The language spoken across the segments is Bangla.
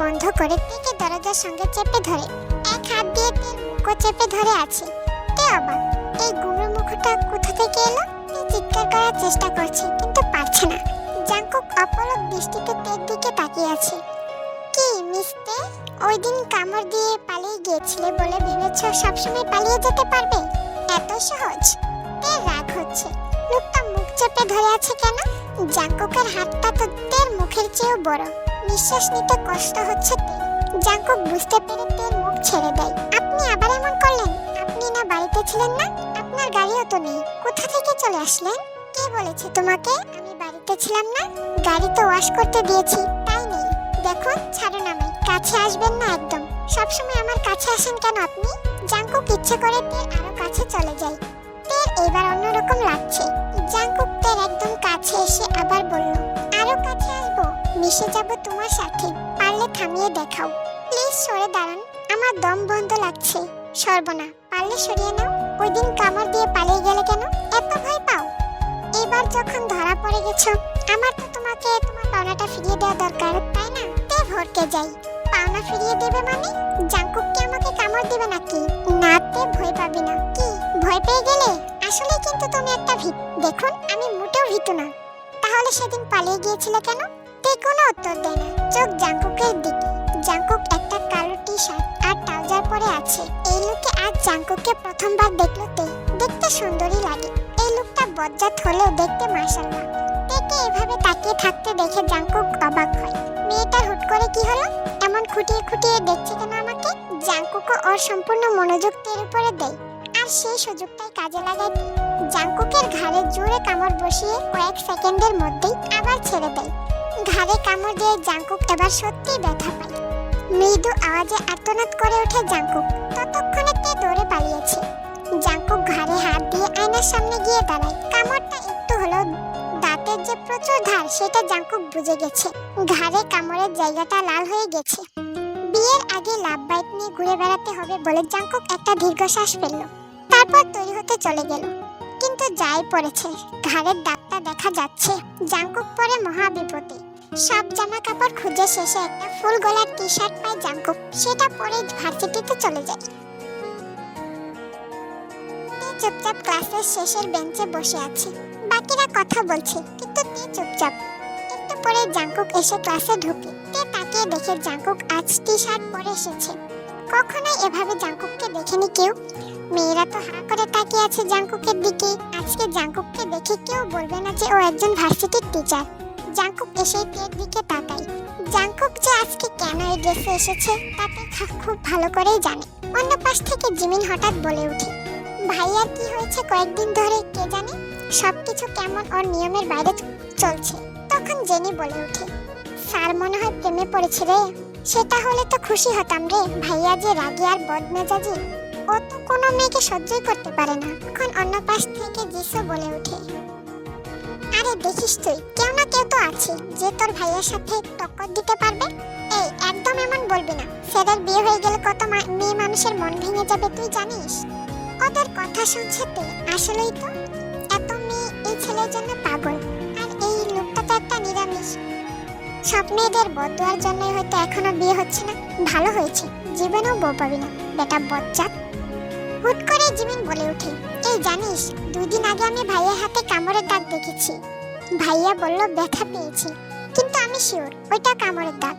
বন্ধ করে তেকে দরজার সঙ্গে চেপে ধরে। এক হাত দিয়ে তের মুখও চেপে ধরে আছে। তে অবাক, এই গুমড়ো মুখটা কোথা থেকে এলো? তে চিৎকার করার চেষ্টা করছে কিন্তু পারছে না। জাংকুক অপলক দৃষ্টিতে তের দিকে তাকিয়ে আছে। কি মিস্তে, ওই দিন কামড় দিয়ে পালিয়ে গিয়েছিলে বলে ভেবেছো সবসময় পালিয়ে যেতে পারবে? এত সহজ? তের রাগ হচ্ছে। লোকটা মুখ চেপে ধরে আছে কেন? জাংকুকের হাতটা তো তের মুখের চেয়েও বড়। নিঃশ্বাস নিতে কষ্ট হচ্ছে তের। জাংকুক বুঝতে পেরে তের মুখ ছেড়ে দেয়। আপনি আবার এমন করলেন? আপনি না বাড়িতে ছিলেন না? আপনার গাড়িও তো নেই, কোথা থেকে চলে আসলেন? কে বলেছে তোমাকে আমি বাড়িতে ছিলাম না? গাড়ি তো ওয়াশ করতে দিয়েছি, তাই নেই। দেখুন, ছাড়ুন আমায়, কাছে আসবেন না একদম। সবসময় আমার কাছে আসেন কেন আপনি? জাংকুক ইচ্ছে করে তের আরো কাছে চলে যায়। তের এবার অন্যরকম লাগছে। জাংকুক তের একদম কাছে এসে আবার বলল, আরো কাছে আসবো? মিশে যাব তোমার সাথে, পারলে থামিয়ে দেখাও। প্লিজ সরে দাঁড়ান, আমার দম বন্ধ লাগছে। সর্বনা, পারলে সরিয়ে নাও। ওই দিন কামড় দিয়ে পালিয়ে গেলে কেন? এত ভয় পাও? এবার যখন ধরা পড়ে গেছো, আমার তো তোমাকে তোমার পাওনাটা ফিরিয়ে দেওয়া দরকার, তাই না? তে ভরকে যাই। পাওনা ফিরিয়ে দেবে মানে? জাংকুক কি আমাকে কামড় দিবে নাকি? না, তে ভয় পাবি না। কি ভয় পেয়ে গেলে? আসলে কিন্তু তুমি একটা ভীত। দেখুন, আমি মোটেও ভীতু না। তাহলে সেদিন পালিয়ে গিয়েছিলে কেন? তে কোনো উত্তর দেয় না, চোখ জাংকুকের দিকে। জাংকুক একটা কালো টি শার্ট আর ট্রাউজার পরে আছে। এই লুকে আজ জাংকুককে প্রথমবার দেখলো তে। দেখতে সুন্দরী লাগে। এই লুকটা বজ্জাত হলেও দেখতে মাশাআল্লাহ। তেকে এভাবে তাকিয়ে থাকতে দেখে জাংকুক অবাক হয়। মেয়েটার হুট করে কি হলো? এমন খুঁটিয়ে খুঁটিয়ে দেখছে কেন আমাকে? জাংকুকও ওর সম্পূর্ণ মনোযোগ তের উপরে দেয়, আর সেই সুযোগটাই কাজে লাগায় তে। জাংকুকের ঘাড়ে জোরে কামড় বসিয়ে কয়েক সেকেন্ডের মধ্যেই আবার ছেড়ে দেয়। ঘাড়ে কামড় দিয়ে জাংকুক এবার সত্যিই ব্যথা পায়। মৃদু আওয়াজে আর্তনাদ করে ওঠে জাংকুক। ততক্ষণে তে দৌড়ে পালিয়েছে। জাংকুক ঘাড়ে হাত দিয়ে আয়নার সামনে গিয়ে দাঁড়ায়। কামড়টা একটু হলেও দাঁতের যে প্রচুর ধার সেটা জাংকুক বুঝে গেছে। ঘাড়ে কামড়ের জায়গাটা লাল হয়ে গেছে। বিয়ের আগে লাভ বাইক নিয়ে ঘুরে বেড়াতে হবে বলে জাংকুক একটা দীর্ঘশ্বাস ফেলল। তারপর তৈরি হতে চলে গেল। কিন্তু যাই পড়েছে, ঘাড়ের দাগটা দেখা যাচ্ছে। জাংকুক পরে মহা বিপদে। সব জামা কাপড় খুঁজে শেষে একটা ফুল গলার টি শার্ট পায় জাংকুক। সেটা পরে ভার্সিটিতে চলে যায়। চুপচাপ ক্লাসের শেষের বেঞ্চে বসে আছে। বাকিরা কথা বলছে কিন্তু তে চুপচাপ। একটু পরে জাংকুক এসে ক্লাসে ঢুকে। তে তাকিয়ে দেখে জাংকুক আজ টি শার্ট পরে এসেছে। কখনোই এভাবে জাংকুককে দেখেনি কেউ। মেয়েরা তো হা করে তাকিয়ে আছে জাংকুকের দিকে। আজকে জাংকুককে দেখে কেউ বলবে না যে ও একজন ভার্সিটির টিচার। জাংকুক এসে তের দিকে তাকায়। জাংকুক যে আজকে কেন এই ড্রেসে এসেছে তাতে খুব ভালো করেই জানে। অন্য পাশ থেকে জিমিন হঠাৎ বলে ওঠে, ভাইয়ার কি হয়েছে কয়েকদিন ধরে কে জানে? সবকিছু কেমন ওর নিয়মের বাইরে চলছে। তখন জেনি বলে ওঠে, স্যার মনে হয় প্রেমে পড়েছে রে। সেটা হলে তো খুশি হতাম রে। ভাইয়া যে রাগী আর বদমেজাজি, ও তো কোনো মেয়েকে সহ্যই করতে পারে না। তখন অন্য পাশ থেকে জিসু বলে ওঠে, আরে দেখিস তুই, কেউ না কেউ তো আছে যে তোর ভাইয়ের সাথে টক্কর দিতে পারবে। এই একদম এমন বলবি না। ছেলের বিয়ে হয়ে গেলে কত মেয়ে মানুষের মন ভেঙে যাবে তুই জানিস? ওদের কথা শুনছে তে। আসলেই তো এত মেয়ে এই ছেলের জন্য পাগল। আর এই লোকটা তো একটা নিরামিষ। সব মেয়েদের বদুয়ার জন্যই হয়তো এখনো বিয়ে হচ্ছে না। ভালো হয়েছে, জীবনেও বউ পাবি না বেটা বজ্জাত। হুট করে জিমিন বলে ওঠে, এই জানিস 2 দিন আগে আমি ভাইয়ের হাতে কামড়ের দাগ দেখেছি। ভাইয়া বলল ব্যথা পেয়েছি, কিন্তু আমি শিওর ওইটা কামড়ের দাগ।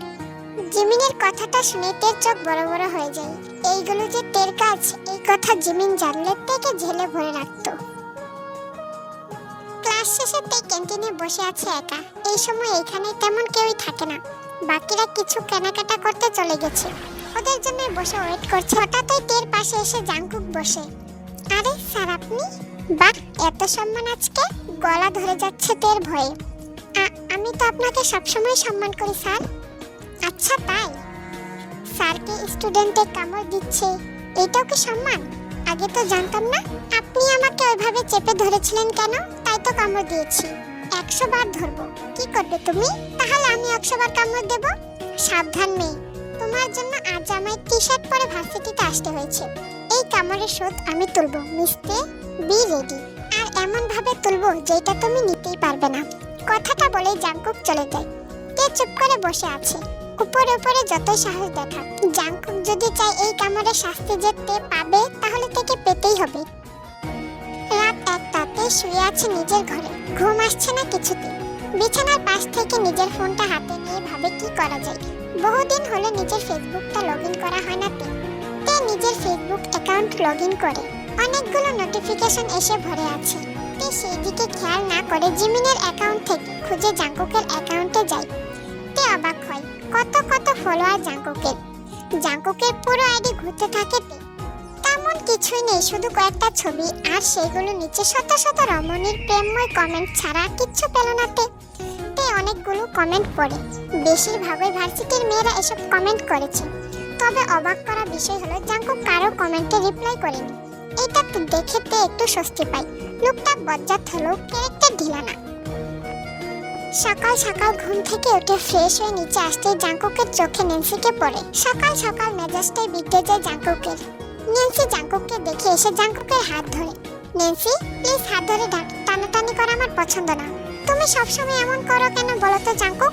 জিমিনের কথাটা শুনে তের চোখ বড় বড় হয়ে যায়। এইগুলো যে তের কাজ, এই কথা জিমিন জানলে তেকে ঝেলে ভরে রাখতো। ক্লাস শেষে তে ক্যান্টিনে বসে আছে একা। এই সময় এখানে তেমন কেউই থাকে না। বাকিরা কিছু কেনাকাটা করতে চলে গেছে। ওদের জন্য বসে ওয়েট করছে। হঠাৎই তের পাশে এসে জাংকুক বসে। আরে স্যার আপনি? বাহ, এত সম্মান আজকে? গলা ধরে যাচ্ছে তের ভয়ে। আমি তো আপনাকে সবসময় সম্মান করি স্যার। আচ্ছা তাই? স্যারকে স্টুডেন্টে কামড় দিচ্ছে, এটাও কি সম্মান? আগে তো জানতাম না। আপনি আমাকে ওইভাবে চেপে ধরেছিলেন কেন? তাই তো কামড় দিয়েছি। 100 বার ধরবো। কি করবে তুমি? তাহলে আমি 100 বার কামড় দেব? সাবধান মেয়ে, তোমার জন্য আজ আমায় টি শার্ট পরে ভার্সিটিতে আসতে হয়েছে। এই কামড়ের শোধ আমি তুলবো, মিস্তে বি রেডি। আর এমন ভাবে তুলবো যেটা তুমি নিতেই পারবে না। কথাটা বলে জাংকুক চলে যায়। তে চুপ করে বসে আছে। উপরে উপরে যতই সাহস দেখাক, জাংকুক যদি চায় এই কামড়ে শাস্তি যেতে পাবে তাহলে তাকে পেতেই হবে। রাত 1টাতে শুয়ে আছে নিজের ঘরে, ঘুম আসছে না কিছুতে। বিছানার পাশ থেকে নিজের ফোনটা হাতে নিয়ে ভাবে কি করা যায়। বহুদিন হলো নিজের ফেসবুকটা লগইন করা হয় না। তে নিজের ফেসবুক অ্যাকাউন্ট লগইন করে অনেকগুলো নোটিফিকেশন এসে ভরে আছে। তে সেই দিকে খেয়াল না করে জিমিনের অ্যাকাউন্ট থেকে খুঁজে জাংকুকের অ্যাকাউন্টে যায়। তে অবাক হয়, কত কত ফলোয়ার জাংকুকের। জাংকুকের পুরো আইডি ঘুরতে থাকে তে। তেমন কিছুই নেই, শুধু কয়েকটা ছবি, আর সেগুলো নিচে শত শত রমণীর প্রেমময় কমেন্ট ছাড়া কিচ্ছু পেল না তে। তে অনেকগুলো কমেন্ট পড়ে, বেশিরভাগই ভার্সিটির মেয়েরা এসব কমেন্ট করেছে। তবে অবাক করা বিষয় হলো জাংকুক কারো কমেন্টে রিপ্লাই করেনি। এটা দেখে তে একটু স্বস্তি পায়। লোকটা বজ্জাত হলো, ক্যারেক্টার ঢিলা না। সকাল সকাল ঘুম থেকে উঠে ফ্রেশ হয়ে নিচে আসতে জাংকুকের চোখে নেন্সিকে পড়ে। সকাল সকাল মেজাজটাই বিগড়ে যায় জাংকুকের। নেন্সি জাংকুককে দেখে এসে জাংকুকের হাত ধরে। নেন্সি, প্লিজ হাত ধরে টানাটানি করা আমার পছন্দ না। তুমি সবসময় এমন করো কেন বলো তো জাংকুক?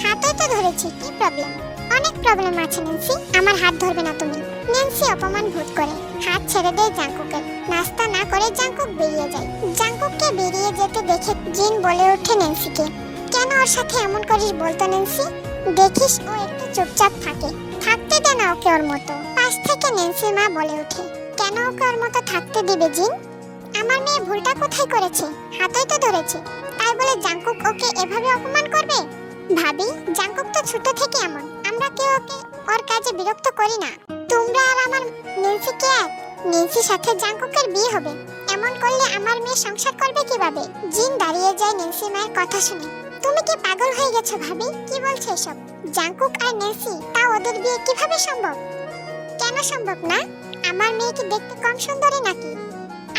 হাতই তো ধরেছি, কি প্রবলেম? অনেক প্রবলেম আছে নেন্সি, আমার হাত ধরবে না তুমি। নেন্সি অপমান বোধ করে হাত ছেড়ে দেয় জাংকুকের। নাস্তা না করে জাংকুক বেরিয়ে যায়। জাংকুককে বেরিয়ে যেতে দেখে জিন বলে ওঠে নেন্সিকে, কেন ওর সাথে এমন করিস বলতো নেন্সি? দেখিস ও একটু চুপচাপ থাকে, থাকতে দে না ওকে ওর মতো। পাশ থেকে নেন্সি মা বলে ওঠে, কেন ওকে ওর মতো থাকতে দিবে জিন? আমার মেয়ে ভুলটা কোথায় করেছে? হাতই তো ধরেছে, তাই বলে জাংকুক ওকে এভাবে অপমান করবে? ভাবি, জাংকুক তো ছোট থেকে এমন, আমরা কেউ ওকে ওর কাজে বিরক্ত করি না। তোমরা আর আমার নেন্সি কে এক? নেন্সির সাথে জাংকুকের বিয়ে হবে, এমন করলে আমার মেয়ে সংসার করবে কিভাবে? জিন দাঁড়িয়ে যায় নেন্সি মায়ের কথা শুনে। তুমি কি পাগল হয়ে গেছো ভাবি? কি বলছো এসব? জাংকুক আর নেন্সি, তা ওদের বিয়ে কিভাবে সম্ভব? কেন সম্ভব না? আমার মেয়ে কি দেখতে কম সুন্দরী নাকি?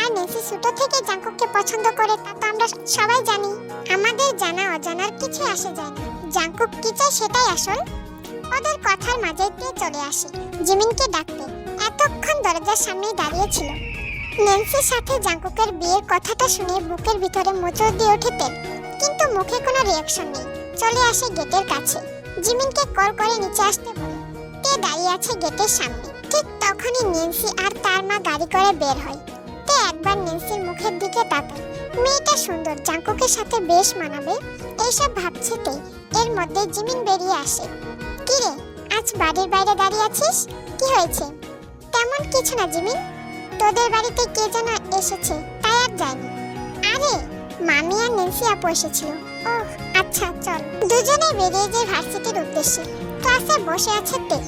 আর নেন্সি ছোট থেকে জাংকুককে পছন্দ করে তা তো আমরা সবাই জানি। আমাদের জানা অজানার কিছু আসে যায় না, জাংকুক কি চায় সেটাই আসল। ওদের কথার মাঝে তে চলে আসে জিমিনকে ডাকতে। এতক্ষণ দরজার সামনেই দাঁড়িয়ে ছিল। নেন্সির সাথে জাংকুকের বিয়ের কথাটা শুনে বুকের ভিতরে মোচড় দিয়ে ওঠে তে, কিন্তু মুখে কোনো রিঅ্যাকশন নেই। চলে আসে গেটের কাছে, জিমিনকে কল করে নিচে আসতে বলে। তে দাঁড়িয়ে আছে গেটের সামনে। ঠিক তখনই নেন্সি আর তার মা গাড়ি করে বের হয়। তে একবার নেন্সির মুখের দিকে তাকায়। মেয়েটা সুন্দর, জাংকুকের সাথে বেশ মানাবে, এইসব ভাবছে তে। এর মধ্যে জিমিন বেরিয়ে আসে। কি রে, আজ বাড়ির বাইরে দাঁড়িয়ে আছিস? কি হয়েছে? তেমন কিছু না জিমিন, তোদের বাড়িতে কে যেন এসেছে, তাই আর যায়নি। আরে, মামি আর নেন্সি আপু এসেছিল। ওহ আচ্ছা, চল। দুজনে বেরিয়ে যায় ভার্সিটির উদ্দেশ্যে। ক্লাসে বসে আছে তে।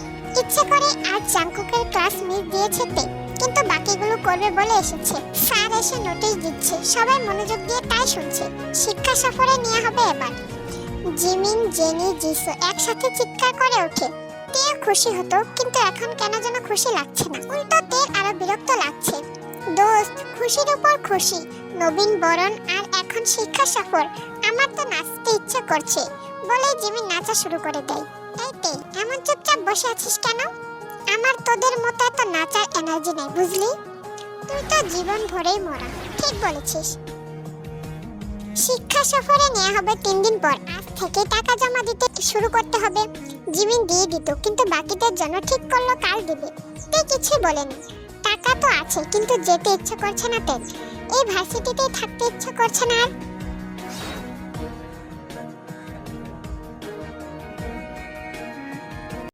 ইচ্ছে করে আজ জাংকুকের ক্লাস মিস দিয়েছে তে, কিন্তু বাকিগুলো করবে বলে এসেছে। স্যার এসে নোটিশ দিচ্ছে, সবাই মনোযোগ দিয়ে তাই শুনছে। শিক্ষা সফরে নিয়ে হবে এবার। জিমিন, জেনি, জিসু একসাথে চিৎকার করে ওঠে। তে খুশি হতো, কিন্তু এখন কেন যেন খুশি লাগছে না, উল্টো তে আরো বিরক্ত লাগছে। দোস্ত, খুশির উপর খুশি, নবীন বরণ আর এখন শিক্ষা সফর, আমার তো নাচতে ইচ্ছে করছে বলে জিমিন নাচা শুরু করে দেয়। এই তে, এমন চুপচাপ বসে আছিস কেন? আমার তোদের মতো এত নাচার এনার্জি নেই, বুঝলি? তুই তো জীবন ভরেই মরা। ঠিক বলেছিস। শিক্ষা সফরে নেওয়া হবে 3 দিন পর। আজ থেকে টাকা জমা দিতে শুরু করতে হবে। জিমিন দিয়ে দিত, কিন্তু বাকিদের জন্য ঠিক করলো কাল দেবে। তে কিছু বলেনি। টাকা তো আছে, কিন্তু যেতে ইচ্ছে করছে না তে। এই ভার্সিটিতে থাকতে ইচ্ছে করছে না আর।